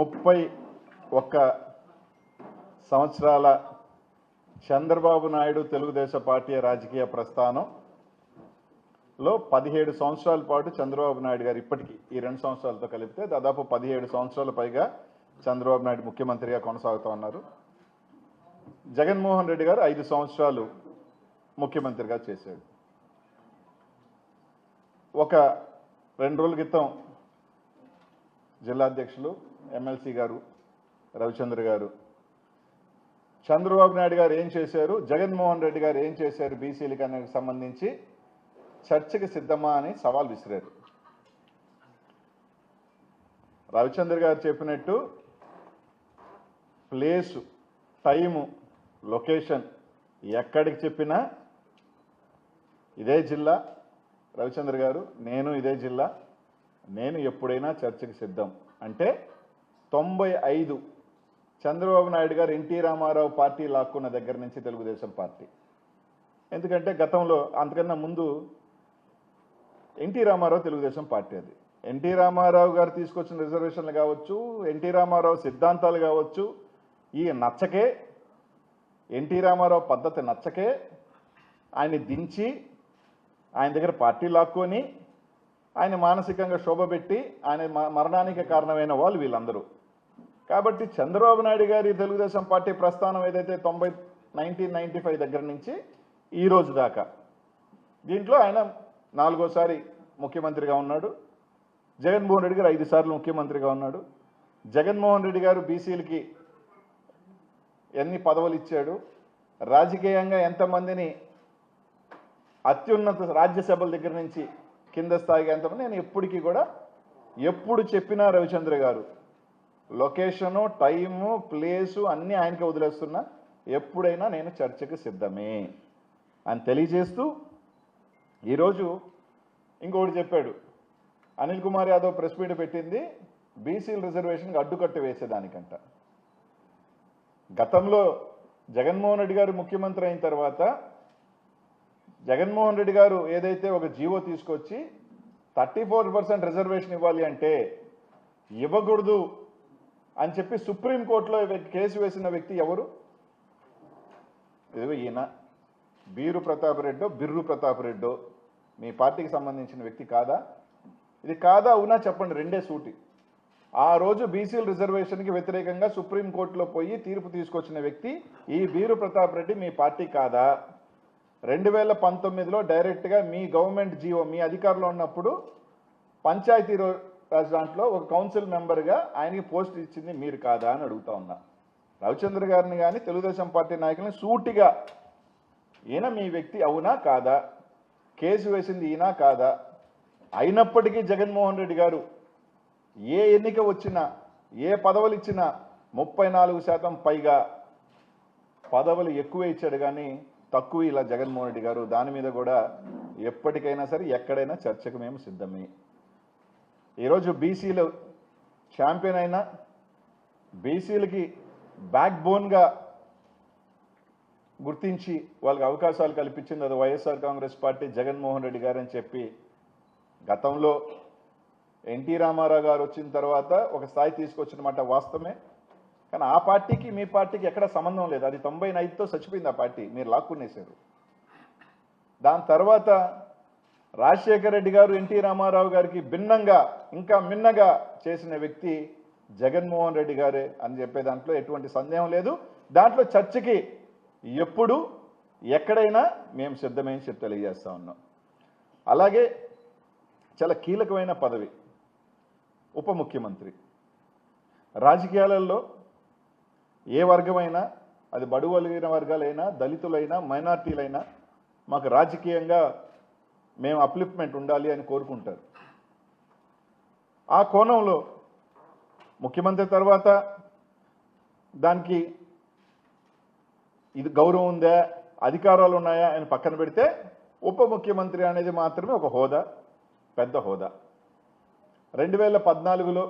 31 సంవత్సరాల చంద్రబాబు నాయుడు తెలుగుదేశం పార్టీ రాజకీయ ప్రస్థానంలో 17 సంవత్సరాల పాటు చంద్రబాబు నాయుడు గారు ఇప్పటికీ ఈ 2 సంవత్సరాలతో కలిపితే దాదాపు 17 సంవత్సరాల పైగా చంద్రబాబు నాయుడు ముఖ్యమంత్రిగా కొనసాగుతూ ఉన్నారు. జగన్మోహన్ రెడ్డి గారు 5 సంవత్సరాలు ముఖ్యమంత్రిగా చేశాడు. ఒక 2 రోజుల క్రితం జిల్లా అధ్యక్షులు ఎమ్మెల్సీ గారు రవిచంద్ర గారు చంద్రబాబు నాయుడు గారు ఏం చేశారు, జగన్మోహన్ రెడ్డి గారు ఏం చేశారు బీసీలకు అనేది సంబంధించి చర్చకి సిద్ధమా అని సవాల్ విసిరారు. రవిచంద్ర గారు చెప్పినట్టు ప్లేసు, టైము, లొకేషన్ ఎక్కడికి చెప్పినా ఇదే జిల్లా, రవిచంద్ర గారు నేను ఇదే జిల్లా, నేను ఎప్పుడైనా చర్చకి సిద్ధం అంటే 95 చంద్రబాబు నాయుడు గారు ఎన్టీ రామారావు పార్టీ లాక్కున్న దగ్గర నుంచి తెలుగుదేశం పార్టీ. ఎందుకంటే గతంలో అంతకన్నా ముందు ఎన్టీ రామారావు తెలుగుదేశం పార్టీ. అది ఎన్టీ రామారావు గారు తీసుకొచ్చిన రిజర్వేషన్లు కావచ్చు, ఎన్టీ రామారావు సిద్ధాంతాలు కావచ్చు, ఈ నచ్చకే ఎన్టీ రామారావు పద్ధతి నచ్చకే ఆయన్ని దించి ఆయన దగ్గర పార్టీ లాక్కొని ఆయన మానసికంగా శోభపెట్టి ఆయన మరణానికి కారణమైన వాళ్ళు వీళ్ళందరూ. కాబట్టి చంద్రబాబు నాయుడు గారి తెలుగుదేశం పార్టీ ప్రస్థానం ఏదైతే 1995 దగ్గర నుంచి ఈ రోజు దాకా దీంట్లో ఆయన 4వసారి ముఖ్యమంత్రిగా ఉన్నాడు. జగన్మోహన్ రెడ్డి గారు 5 సార్లు ముఖ్యమంత్రిగా ఉన్నాడు. జగన్మోహన్ రెడ్డి గారు బీసీలకి ఎన్ని పదవులు ఇచ్చాడు, రాజకీయంగా ఎంతమందిని అత్యున్నత రాజ్యసభల దగ్గర నుంచి కింద స్థాయిగా ఎంతమంది, నేను ఎప్పటికీ కూడా ఎప్పుడు చెప్పినా రవిచంద్ర గారు లొకేషను, టైము, ప్లేసు అన్నీ ఆయనకే వదిలేస్తున్నా, ఎప్పుడైనా నేను చర్చకు సిద్ధమే అని తెలియజేస్తూ ఈరోజు ఇంకొకటి చెప్పాడు. అనిల్ కుమార్ యాదవ్ ప్రెస్ మీట్ పెట్టింది బీసీల రిజర్వేషన్కి అడ్డుకట్ట వేసేదానికంట. గతంలో జగన్మోహన్ రెడ్డి గారు ముఖ్యమంత్రి అయిన తర్వాత జగన్మోహన్ రెడ్డి గారు ఏదైతే ఒక జీవో తీసుకొచ్చి 34% రిజర్వేషన్ ఇవ్వాలి అంటే ఇవ్వకూడదు అని చెప్పి సుప్రీంకోర్టులో కేసు వేసిన వ్యక్తి ఎవరు? ఇదిగో ఈయన బీరు ప్రతాప్ రెడ్డో బిర్రు ప్రతాప్ రెడ్డో మీ పార్టీకి సంబంధించిన వ్యక్తి కాదా? ఇది కాదా అవునా చెప్పండి, రెండే సూటి. ఆ రోజు బీసీల రిజర్వేషన్కి వ్యతిరేకంగా సుప్రీంకోర్టులో పోయి తీర్పు తీసుకొచ్చిన వ్యక్తి ఈ బీరు ప్రతాప్ రెడ్డి మీ పార్టీ కాదా? 2019లో డైరెక్ట్గా మీ గవర్నమెంట్ జీవో మీ అధికారంలో ఉన్నప్పుడు పంచాయతీ రాజ్ దాంట్లో ఒక కౌన్సిల్ మెంబర్గా ఆయనకి పోస్ట్ ఇచ్చింది మీరు కాదా అని అడుగుతా ఉన్నా. రవిచంద్ర గారిని కానీ తెలుగుదేశం పార్టీ నాయకుల్ని సూటిగా ఈయన మీ వ్యక్తి అవునా కాదా, కేసు వేసింది ఈయన కాదా? అయినప్పటికీ జగన్మోహన్ రెడ్డి గారు ఏ ఎన్నిక వచ్చినా ఏ పదవులు ఇచ్చినా 34% పైగా పదవులు ఎక్కువే ఇచ్చాడు కానీ తక్కువ ఇలా జగన్మోహన్ రెడ్డి గారు. దాని మీద కూడా ఎప్పటికైనా సరే ఎక్కడైనా చర్చకు మేము సిద్ధమే. ఈరోజు బీసీలు ఛాంపియన్ అయినా బీసీలకి బ్యాక్ బోన్గా గుర్తించి వాళ్ళకి అవకాశాలు కల్పించింది అది వైఎస్ఆర్ కాంగ్రెస్ పార్టీ, జగన్మోహన్ రెడ్డి గారు అని చెప్పి గతంలో ఎన్టీ రామారావు గారు వచ్చిన తర్వాత ఒక స్థాయి తీసుకొచ్చిన మాట వాస్తవమే. కానీ ఆ పార్టీకి మీ పార్టీకి ఎక్కడ సంబంధం లేదు. అది 95తో చచ్చిపోయింది ఆ పార్టీ, మీరు లాక్కునేశారు. దాని తర్వాత రాజశేఖర రెడ్డి గారు ఎన్టీ రామారావు గారికి భిన్నంగా ఇంకా మిన్నగా చేసిన వ్యక్తి జగన్మోహన్ రెడ్డి గారే అని చెప్పే దాంట్లో ఎటువంటి సందేహం లేదు. దాంట్లో చర్చకి ఎప్పుడు ఎక్కడైనా మేము సిద్ధమని చెప్పి తెలియజేస్తా ఉన్నాం. అలాగే చాలా కీలకమైన పదవి ఉప ముఖ్యమంత్రి. రాజకీయాలలో ఏ వర్గమైనా, అది బడుగు వర్గాలైనా, దళితులైనా, మైనార్టీలైనా మాకు రాజకీయంగా మేము అప్లిఫ్ట్మెంట్ ఉండాలి అని కోరుకుంటారు. ఆ కోణంలో ముఖ్యమంత్రి తర్వాత దానికి ఇది గౌరవం ఉందా, అధికారాలు ఉన్నాయా అని పక్కన పెడితే ఉప ముఖ్యమంత్రి అనేది మాత్రమే ఒక హోదా, పెద్ద హోదా. 2014లో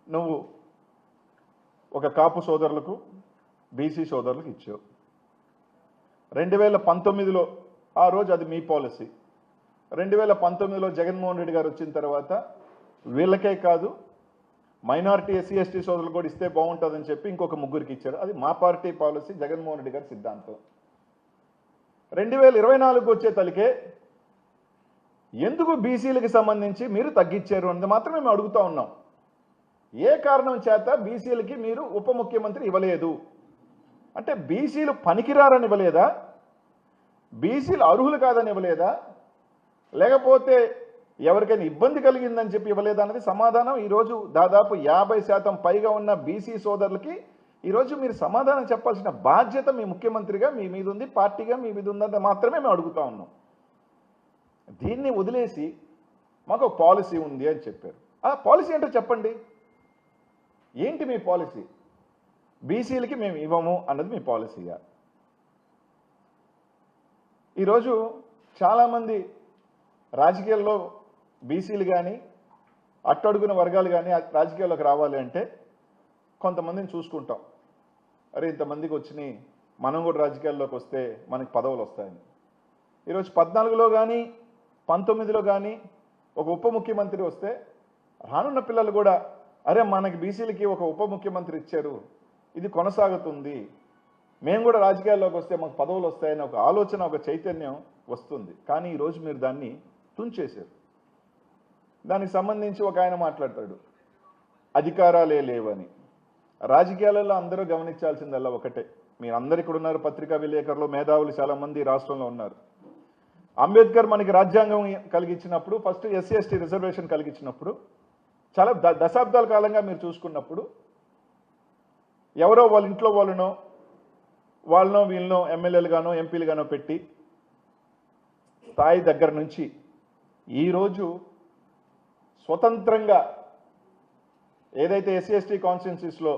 నువ్వు ఒక కాపు సోదరులకు, బీసీ సోదరులకు ఇచ్చావు. 2019లో ఆ రోజు అది మీ పాలసీ. 2019లో జగన్మోహన్ రెడ్డి గారు వచ్చిన తర్వాత వీళ్ళకే కాదు మైనారిటీ ఎస్సీ ఎస్టీ సోదరులు కూడా ఇస్తే బాగుంటుందని చెప్పి ఇంకొక ముగ్గురికి ఇచ్చారు. అది మా పార్టీ పాలసీ, జగన్మోహన్ రెడ్డి గారి సిద్ధాంతం. 2024 వచ్చే తలికే ఎందుకు బీసీలకు సంబంధించి మీరు తగ్గించారు అన్నది మాత్రమే మేము అడుగుతా ఉన్నాం. ఏ కారణం చేత బీసీలకి మీరు ఉప ముఖ్యమంత్రి ఇవ్వలేదు? అంటే బీసీలు పనికిరారని ఇవ్వలేదా? బీసీలు అర్హులు కాదని ఇవ్వలేదా? లేకపోతే ఎవరికైనా ఇబ్బంది కలిగిందని చెప్పి ఇవ్వలేదా అన్నది సమాధానం ఈరోజు దాదాపు 50% పైగా ఉన్న బీసీ సోదరులకి ఈరోజు మీరు సమాధానం చెప్పాల్సిన బాధ్యత మీ ముఖ్యమంత్రిగా మీ మీద ఉంది, పార్టీగా మీ మీద ఉందని మాత్రమే మేము అడుగుతా ఉన్నాం. దీన్ని వదిలేసి మాకు ఒక పాలసీ ఉంది అని చెప్పారు. ఆ పాలసీ ఏంటో చెప్పండి. ఏంటి మీ పాలసీ? బీసీలకి మేము ఇవ్వము అన్నది మీ పాలసీగా? ఈరోజు చాలామంది రాజకీయాల్లో బీసీలు కానీ అట్టడుగున వర్గాలు కానీ రాజకీయాల్లోకి రావాలి అంటే కొంతమందిని చూసుకుంటాం. అరే ఇంతమందికి వచ్చినాయి, మనం కూడా రాజకీయాల్లోకి వస్తే మనకి పదవులు వస్తాయని. ఈరోజు 14లో కానీ 19లో కానీ ఒక ఉప ముఖ్యమంత్రి వస్తే రానున్న పిల్లలు కూడా అరే మనకి బీసీలకి ఒక ఉప ముఖ్యమంత్రి ఇచ్చారు, ఇది కొనసాగుతుంది, మేము కూడా రాజకీయాల్లోకి వస్తే మాకు పదవులు వస్తాయని ఒక ఆలోచన, ఒక చైతన్యం వస్తుంది. కానీ ఈరోజు మీరు దాన్ని తుంచేశారు. దానికి సంబంధించి ఒక ఆయన మాట్లాడతాడు, అధికారాలే లేవని. రాజకీయాలలో అందరూ గమనించాల్సిందల్లా ఒకటే, మీరందరూ ఇక్కడ ఉన్నారు, పత్రికా విలేకరులు, మేధావులు చాలామంది రాష్ట్రంలో ఉన్నారు. అంబేద్కర్ మనకి రాజ్యాంగం కలిగించినప్పుడు, ఫస్ట్ ఎస్సీ ఎస్టీ రిజర్వేషన్ కలిగించినప్పుడు, చాలా దశాబ్దాల కాలంగా మీరు చూసుకున్నప్పుడు ఎవరో వాళ్ళ ఇంట్లో వాళ్ళనో వీళ్ళనో ఎమ్మెల్యేలుగానో ఎంపీలుగానో పెట్టి స్థాయి దగ్గర నుంచి ఈరోజు స్వతంత్రంగా ఏదైతే ఎస్సీ ఎస్టీ కాన్స్టిట్యున్సీస్లో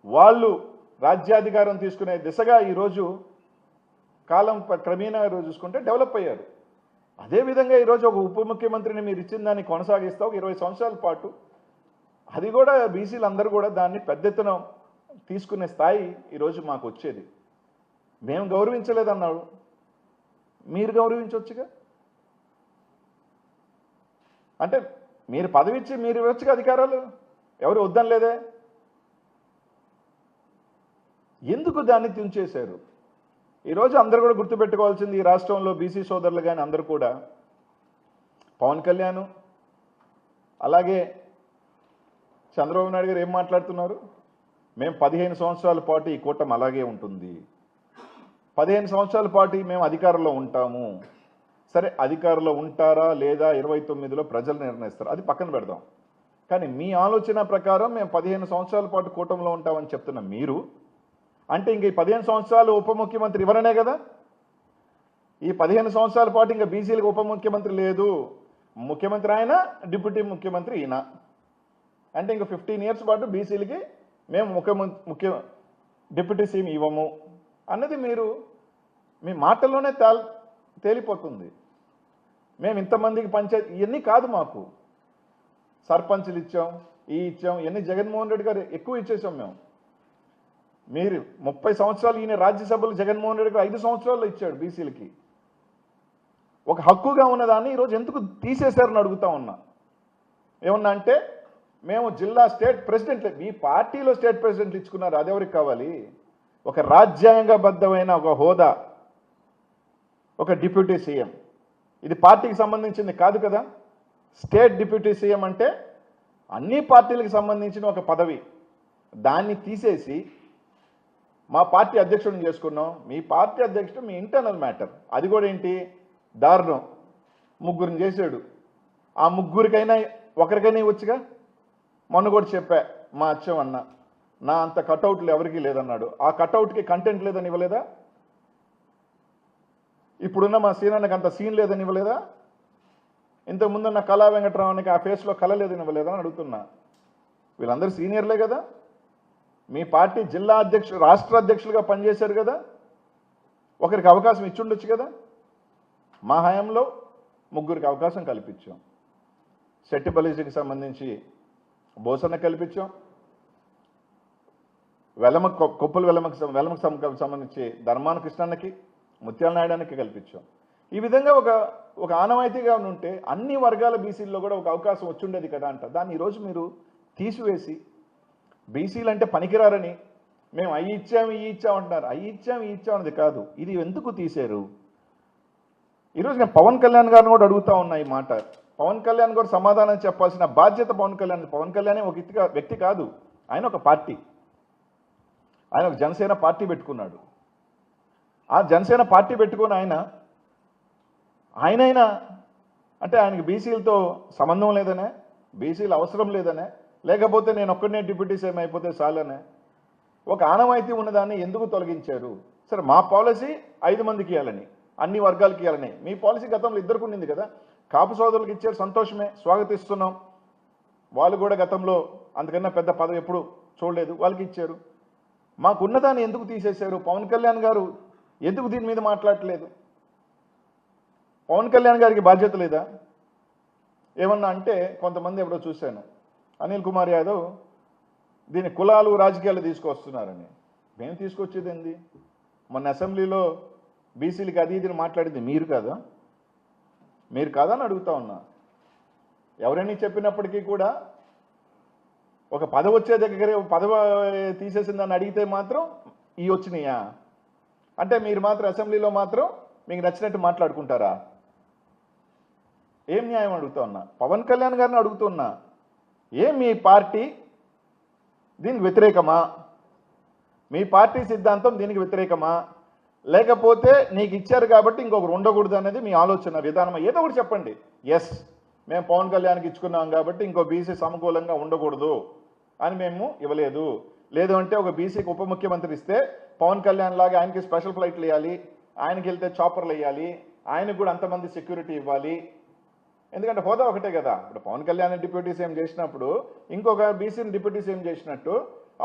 వాళ్ళు రాజ్యాధికారం తీసుకునే దిశగా ఈరోజు కాలం క్రమేణా ఈరోజు చూసుకుంటే డెవలప్ అయ్యారు. అదేవిధంగా ఈరోజు ఒక ఉప ముఖ్యమంత్రిని మీరు ఇచ్చిన దాన్ని కొనసాగిస్తా ఒక 20 సంవత్సరాల పాటు అది కూడా బీసీలు అందరూ కూడా దాన్ని పెద్ద ఎత్తున తీసుకునే స్థాయి ఈరోజు మాకు వచ్చేది. మేము గౌరవించలేదన్నాడు, మీరు గౌరవించవచ్చుగా. అంటే మీరు పదవి ఇచ్చి మీరు ఇవ్వచ్చుగా అధికారాలు, ఎవరు వద్దని లేదే. ఎందుకు దాన్ని తుంచేశారు? ఈరోజు అందరూ కూడా గుర్తుపెట్టుకోవాల్సింది, ఈ రాష్ట్రంలో బీసీ సోదరులు కానీ అందరూ కూడా పవన్ కళ్యాణ్ అలాగే చంద్రబాబు నాయుడు గారు ఏం మాట్లాడుతున్నారు, మేము 15 సంవత్సరాల పాటు ఈ కూటమి అలాగే ఉంటుంది, 15 సంవత్సరాల పాటు మేము అధికారంలో ఉంటాము. సరే అధికారంలో ఉంటారా లేదా 29లో ప్రజలు నిర్ణయిస్తారు, అది పక్కన పెడదాం. కానీ మీ ఆలోచన ప్రకారం మేము 15 సంవత్సరాల పాటు కూటమిలో ఉంటామని చెప్తున్న మీరు, అంటే ఇంక ఈ 15 సంవత్సరాలు ఉప ముఖ్యమంత్రి ఇవ్వరనే కదా. ఈ 15 సంవత్సరాల పాటు ఇంకా బీసీలకు ఉప ముఖ్యమంత్రి లేదు, ముఖ్యమంత్రి ఆయన, డిప్యూటీ ముఖ్యమంత్రి ఈయన. అంటే ఇంక 15 ఇయర్స్ పాటు బీసీలకి మేము డిప్యూటీ సీఎం ఇవ్వము అన్నది మీరు మీ మాటల్లోనే తేలిపోతుంది. మేము ఇంతమందికి పంచాయతీ ఇవన్నీ కాదు, మాకు సర్పంచ్లు ఇచ్చాం, ఇచ్చాం, ఇవన్నీ జగన్మోహన్ రెడ్డి గారు ఎక్కువ ఇచ్చేసాం. మీరు 30 సంవత్సరాలు, ఈయన రాజ్యసభలో జగన్మోహన్ రెడ్డి గారు 5 సంవత్సరాల్లో ఇచ్చాడు బీసీలకి. ఒక హక్కుగా ఉన్నదాన్ని ఈరోజు ఎందుకు తీసేశారని అడుగుతా ఉన్నా. ఏమన్నా అంటే మేము జిల్లా స్టేట్ ప్రెసిడెంట్లు, మీ పార్టీలో స్టేట్ ప్రెసిడెంట్లు ఇచ్చుకున్నారు, అదెవరికి కావాలి? ఒక రాజ్యాంగబద్ధమైన ఒక హోదా, ఒక డిప్యూటీ సీఎం, ఇది పార్టీకి సంబంధించింది కాదు కదా. స్టేట్ డిప్యూటీ సీఎం అంటే అన్ని పార్టీలకు సంబంధించిన ఒక పదవి. దాన్ని తీసేసి మా పార్టీ అధ్యక్షుడిని చేసుకున్నాం. మీ పార్టీ అధ్యక్షుడు మీ ఇంటర్నల్ మ్యాటర్, అది కూడా ఏంటి దారుణం. ముగ్గురిని చేశాడు, ఆ ముగ్గురికైనా ఒకరికైనా ఇవ్వచ్చుగా. మొన్న కూడా చెప్పా, మా అచ్చం అన్న నా అంత కటౌట్లు ఎవరికీ లేదన్నాడు, ఆ కటౌట్కి కంటెంట్ లేదని ఇవ్వలేదా? ఇప్పుడున్న మా సీనానికి అంత సీన్ లేదని ఇవ్వలేదా? ఇంతకుముందున్న కళా వెంకటరావునికి ఆ ఫేస్లో కళ లేదని ఇవ్వలేదా అని అడుగుతున్నా. వీళ్ళందరూ సీనియర్లే కదా, మీ పార్టీ జిల్లా అధ్యక్షులు, రాష్ట్ర అధ్యక్షులుగా పనిచేశారు కదా, ఒకరికి అవకాశం ఇచ్చుండొచ్చు కదా. మా హయాంలో ముగ్గురికి అవకాశం కల్పించాం. సెట్టిబలిజీకి సంబంధించి బోసన్న కల్పించాం, కొప్పుల వెలమకు సంబంధించి ధర్మాన కృష్ణన్నకి, ముత్యాల నాయుడానికి కల్పించాం. ఈ విధంగా ఒక ఆనవాయితీగా ఉంటే అన్ని వర్గాల బీసీల్లో కూడా ఒక అవకాశం వచ్చుండేది కదా అంట. దాన్ని ఈరోజు మీరు తీసివేసి బీసీలు అంటే పనికిరారని మేము అవి ఇచ్చాము ఈ ఇచ్చామంటున్నారు. అవి ఇచ్చాము ఈ ఇచ్చామన్నది కాదు. ఇది ఎందుకు తీశారు? ఈరోజు నేను పవన్ కళ్యాణ్ గారిని కూడా అడుగుతా ఉన్నా ఈ మాట. పవన్ కళ్యాణ్ కూడా సమాధానం చెప్పాల్సిన బాధ్యత పవన్ కళ్యాణ్. పవన్ కళ్యాణ్ ఒక వ్యక్తి కాదు, ఆయన ఒక పార్టీ. ఆయన ఒక జనసేన పార్టీ పెట్టుకున్నాడు. ఆ జనసేన పార్టీ పెట్టుకుని ఆయనైనా అంటే ఆయనకి బీసీలతో సంబంధం లేదనే, బీసీలు అవసరం లేదనే, లేకపోతే నేను ఒక్కడనే డిప్యూటీ సీఎం అయిపోతే చాలనే ఒక ఆనవాయితీ ఉన్నదాన్ని ఎందుకు తొలగించారు? సరే, మా పాలసీ 5 మందికి ఇవ్వాలని, అన్ని వర్గాలకి ఇవ్వాలని. మీ పాలసీ గతంలో ఇద్దరికి ఉండింది కదా. కాపు సోదరులకు ఇచ్చారు, సంతోషమే, స్వాగతిస్తున్నాం. వాళ్ళు కూడా గతంలో అంతకన్నా పెద్ద పదవి ఎప్పుడు చూడలేదు, వాళ్ళకి ఇచ్చారు. మాకున్నదాన్ని ఎందుకు తీసేశారు? పవన్ కళ్యాణ్ గారు ఎందుకు దీని మీద మాట్లాడట్లేదు? పవన్ కళ్యాణ్ గారికి బాధ్యత లేదా? ఏమన్నా అంటే కొంతమంది ఎవరో చూశాను, అనిల్ కుమార్ యాదవ్ దీని కులాలు రాజకీయాలు తీసుకొస్తున్నారని. మేము తీసుకొచ్చేది ఏంది? మొన్న అసెంబ్లీలో బీసీలకి అది ఇది మాట్లాడింది మీరు కాదా? మీరు కాదా అని అడుగుతా ఉన్నా. ఎవరైనా చెప్పినప్పటికీ కూడా ఒక పదవి వచ్చే దగ్గరే పదవి తీసేసిందని అడిగితే మాత్రం ఇవి వచ్చినాయా అంటే మీరు మాత్రం అసెంబ్లీలో మాత్రం మీకు నచ్చినట్టు మాట్లాడుకుంటారా? ఏం న్యాయం అడుగుతా ఉన్నా. పవన్ కళ్యాణ్ గారిని అడుగుతున్నా, ఏం మీ పార్టీ దీనికి వ్యతిరేకమా? మీ పార్టీ సిద్ధాంతం దీనికి వ్యతిరేకమా? లేకపోతే నీకు ఇచ్చారు కాబట్టి ఇంకొకరు ఉండకూడదు అనేది మీ ఆలోచన విధానం? ఏదో ఒకటి చెప్పండి. ఎస్, మేము పవన్ కళ్యాణ్కి ఇచ్చుకున్నాం కాబట్టి ఇంకో బీసీ సమకూలంగా ఉండకూడదు అని మేము ఇవ్వలేదు. లేదు అంటే ఒక బీసీకి ఉప ముఖ్యమంత్రి ఇస్తే పవన్ కళ్యాణ్ లాగా ఆయనకి స్పెషల్ ఫ్లైట్లు వేయాలి, ఆయనకి వెళ్తే చాపర్లు వేయాలి, ఆయనకు కూడా అంతమంది సెక్యూరిటీ ఇవ్వాలి. ఎందుకంటే హోదా ఒకటే కదా. ఇప్పుడు పవన్ కళ్యాణ్ డిప్యూటీ సీఎం చేసినప్పుడు ఇంకొక బీసీని డిప్యూటీ సీఎం చేసినట్టు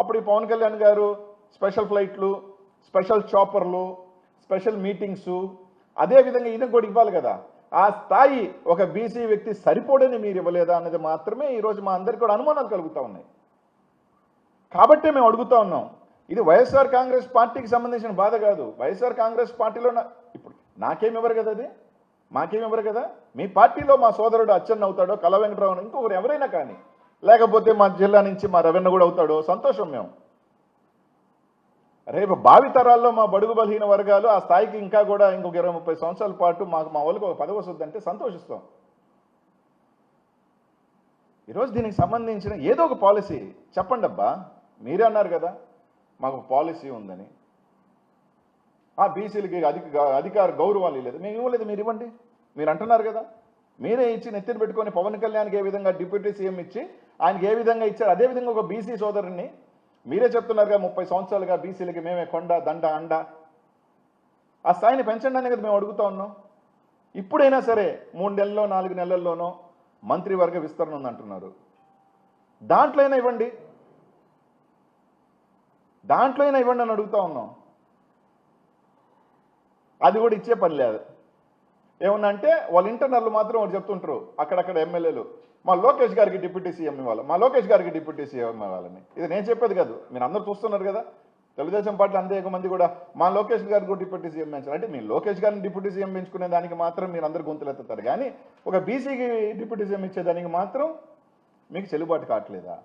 అప్పుడు ఈ పవన్ కళ్యాణ్ గారు స్పెషల్ ఫ్లైట్లు, స్పెషల్ చాపర్లు, స్పెషల్ మీటింగ్స్ అదేవిధంగా ఈయనకు కూడా ఇవ్వాలి కదా. ఆ స్థాయి ఒక బీసీ వ్యక్తి సరిపోడని మీరు ఇవ్వలేదా అనేది మాత్రమే ఈరోజు మా అందరికీ కూడా అనుమానాలు కలుగుతూ ఉన్నాయి. కాబట్టే మేము అడుగుతా ఉన్నాం. ఇది వైఎస్ఆర్ కాంగ్రెస్ పార్టీకి సంబంధించిన బాధ కాదు. వైఎస్ఆర్ కాంగ్రెస్ పార్టీలో ఇప్పుడు నాకేమి ఇవ్వరు కదా, అది మాకేమి ఇవ్వరు కదా. మీ పార్టీలో మా సోదరుడు అచ్చెన్న అవుతాడో, కళ వెంకటరావు, ఇంకొకరు ఎవరైనా కానీ, లేకపోతే మా జిల్లా నుంచి మా రవీణ కూడా అవుతాడో సంతోషం. మేము రేపు భావితరాల్లో మా బడుగు బలహీన వర్గాలు ఆ స్థాయికి ఇంకా కూడా ఇంకొక 20-30 సంవత్సరాల పాటు మా వాళ్ళకి ఒక పదవి వస్తుందంటే సంతోషిస్తాం. ఈరోజు దీనికి సంబంధించిన ఏదో ఒక పాలసీ చెప్పండి అబ్బా. మీరే అన్నారు కదా మాకు పాలసీ ఉందని. ఆ బీసీలకి అధికార గౌరవాలు లేదు, మేము ఇవ్వలేదు, మీరు ఇవ్వండి. మీరు అంటున్నారు కదా, మీరే ఇచ్చి నెత్తిన పెట్టుకొని పవన్ కళ్యాణ్కి ఏ విధంగా డిప్యూటీ సీఎం ఇచ్చి ఆయనకి ఏ విధంగా ఇచ్చారు, అదేవిధంగా ఒక బీసీ సోదరుని మీరే చెప్తున్నారుగా 30 సంవత్సరాలుగా బీసీలకి మేమే కొండ దండ అండ. ఆ స్థాయిని పెంచండి అనేది మేము అడుగుతా ఉన్నాం. ఇప్పుడైనా సరే 3 నెలల్లో 4 నెలల్లోనో మంత్రివర్గ విస్తరణ ఉందంటున్నారు. దాంట్లో అయినా ఇవ్వండి అని అడుగుతా ఉన్నాం. అది కూడా ఇచ్చే పని లేదు. ఏమన్నా అంటే వాళ్ళ ఇంటర్నల్ మాత్రం ఒకటి చెప్తుంటారు అక్కడక్కడ ఎమ్మెల్యేలు, మా లోకేష్ గారికి డిప్యూటీ సీఎం ఇవ్వాలి, మా లోకేష్ గారికి డిప్యూటీ సీఎం ఇవ్వాలని. ఇది నేను చెప్పేది కాదు, మీరు అందరూ చూస్తున్నారు కదా. తెలుగుదేశం పార్టీ అనేక మంది కూడా మా లోకేష్ గారికి కూడా డిప్యూటీ సీఎం పెంచారు అంటే మీ లోకేష్ గారిని డిప్యూటీ సీఎం పెంచుకునే దానికి మాత్రం మీరు అందరు గొంతులు ఎత్తుతారు, కానీ ఒక బీసీకి డిప్యూటీ సీఎం ఇచ్చేదానికి మాత్రం మీకు చెల్లుబాటు కావట్లేదా?